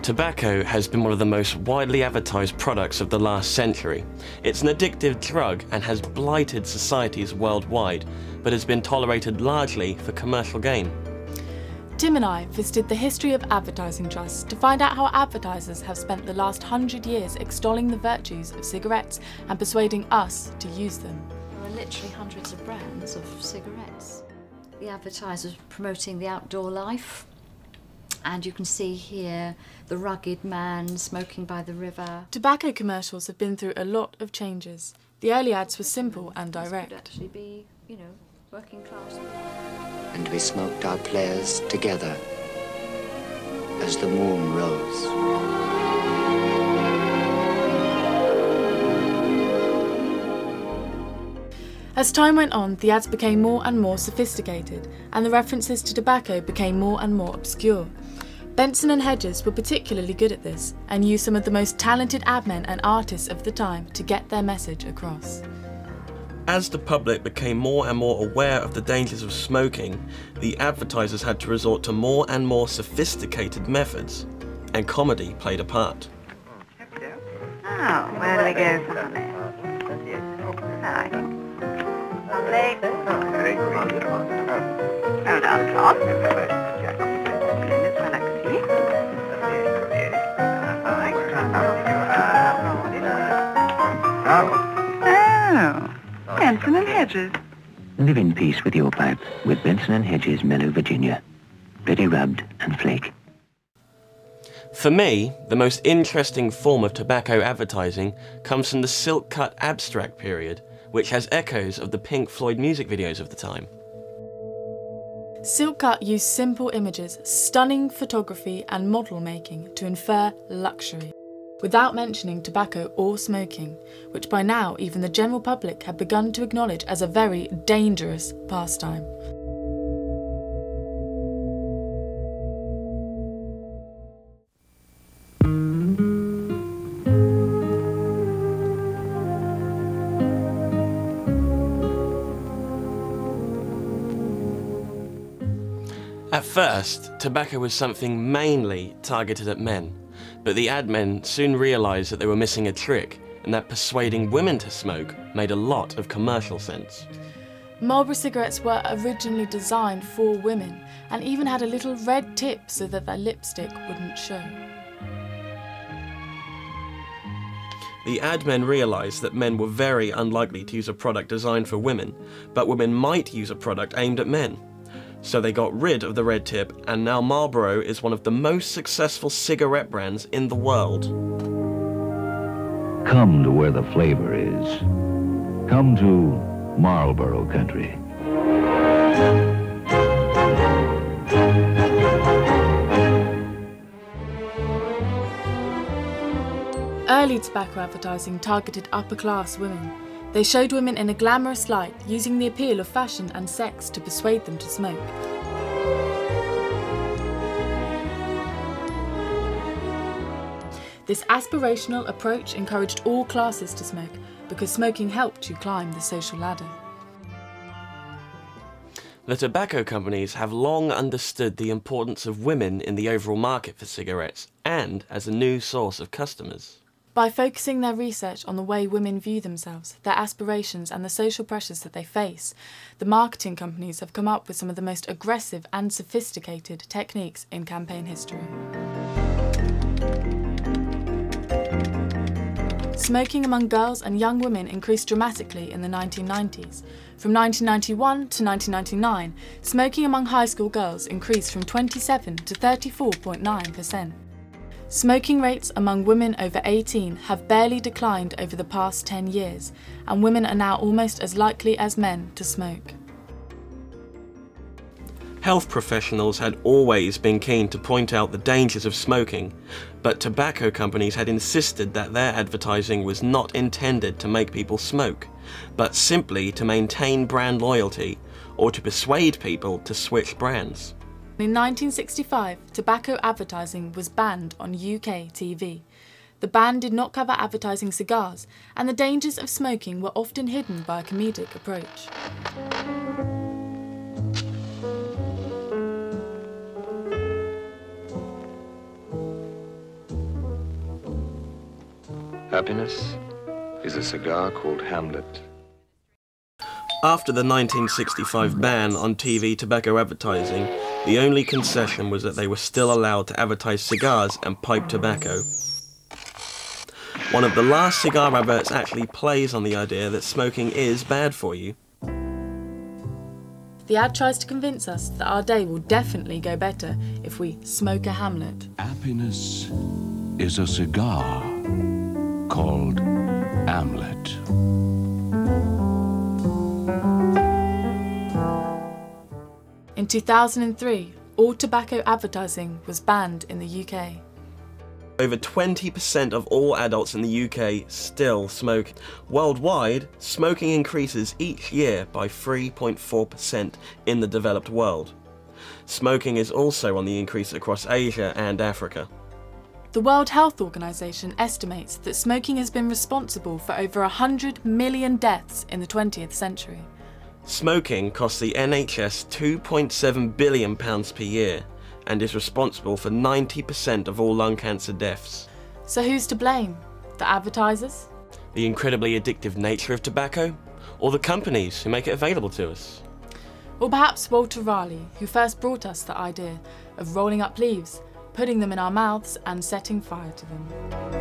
Tobacco has been one of the most widely advertised products of the last century. It's an addictive drug and has blighted societies worldwide, but has been tolerated largely for commercial gain. Tim and I visited the History of Advertising Trust to find out how advertisers have spent the last 100 years extolling the virtues of cigarettes and persuading us to use them. There are literally hundreds of brands of cigarettes. The advertisers promoting the outdoor life. And you can see here the rugged man smoking by the river. Tobacco commercials have been through a lot of changes. The early ads were simple and direct. This could actually be, you know, working class. And we smoked our players together as the moon rose. As time went on, the ads became more and more sophisticated, and the references to tobacco became more and more obscure. Benson and Hedges were particularly good at this, and used some of the most talented ad men and artists of the time to get their message across. As the public became more and more aware of the dangers of smoking, the advertisers had to resort to more and more sophisticated methods, and comedy played a part. Oh, where do we go from there? I think. Hold on, Tom. Oh, Benson and Hedges. Live in peace with your pipe with Benson and Hedges Mellow Virginia. Ready rubbed and flake. For me, the most interesting form of tobacco advertising comes from the silk cut abstract period, which has echoes of the Pink Floyd music videos of the time. Silk cut used simple images, stunning photography and model making to infer luxury, without mentioning tobacco or smoking, which by now even the general public had begun to acknowledge as a very dangerous pastime. At first, tobacco was something mainly targeted at men, but the ad men soon realised that they were missing a trick, and that persuading women to smoke made a lot of commercial sense. Marlboro cigarettes were originally designed for women, and even had a little red tip so that their lipstick wouldn't show. The ad men realised that men were very unlikely to use a product designed for women, but women might use a product aimed at men. So they got rid of the red tip, and now Marlboro is one of the most successful cigarette brands in the world. Come to where the flavor is. Come to Marlboro country. Early tobacco advertising targeted upper-class women. They showed women in a glamorous light, using the appeal of fashion and sex to persuade them to smoke. This aspirational approach encouraged all classes to smoke, because smoking helped you climb the social ladder. The tobacco companies have long understood the importance of women in the overall market for cigarettes, and as a new source of customers. By focusing their research on the way women view themselves, their aspirations and the social pressures that they face, the marketing companies have come up with some of the most aggressive and sophisticated techniques in campaign history. Smoking among girls and young women increased dramatically in the 1990s. From 1991 to 1999, smoking among high school girls increased from 27 to 34.9%. Smoking rates among women over 18 have barely declined over the past 10 years, and women are now almost as likely as men to smoke. Health professionals had always been keen to point out the dangers of smoking, but tobacco companies had insisted that their advertising was not intended to make people smoke, but simply to maintain brand loyalty or to persuade people to switch brands. In 1965, tobacco advertising was banned on UK TV. The ban did not cover advertising cigars, and the dangers of smoking were often hidden by a comedic approach. Happiness is a cigar called Hamlet. After the 1965 ban on TV tobacco advertising, the only concession was that they were still allowed to advertise cigars and pipe tobacco. One of the last cigar adverts actually plays on the idea that smoking is bad for you. The ad tries to convince us that our day will definitely go better if we smoke a Hamlet. Happiness is a cigar called Hamlet. In 2003, all tobacco advertising was banned in the UK. Over 20% of all adults in the UK still smoke. Worldwide, smoking increases each year by 3.4% in the developed world. Smoking is also on the increase across Asia and Africa. The World Health Organization estimates that smoking has been responsible for over 100 million deaths in the 20th century. Smoking costs the NHS £2.7 billion per year and is responsible for 90% of all lung cancer deaths. So who's to blame? The advertisers? The incredibly addictive nature of tobacco? Or the companies who make it available to us? Or perhaps Walter Raleigh, who first brought us the idea of rolling up leaves, putting them in our mouths and setting fire to them.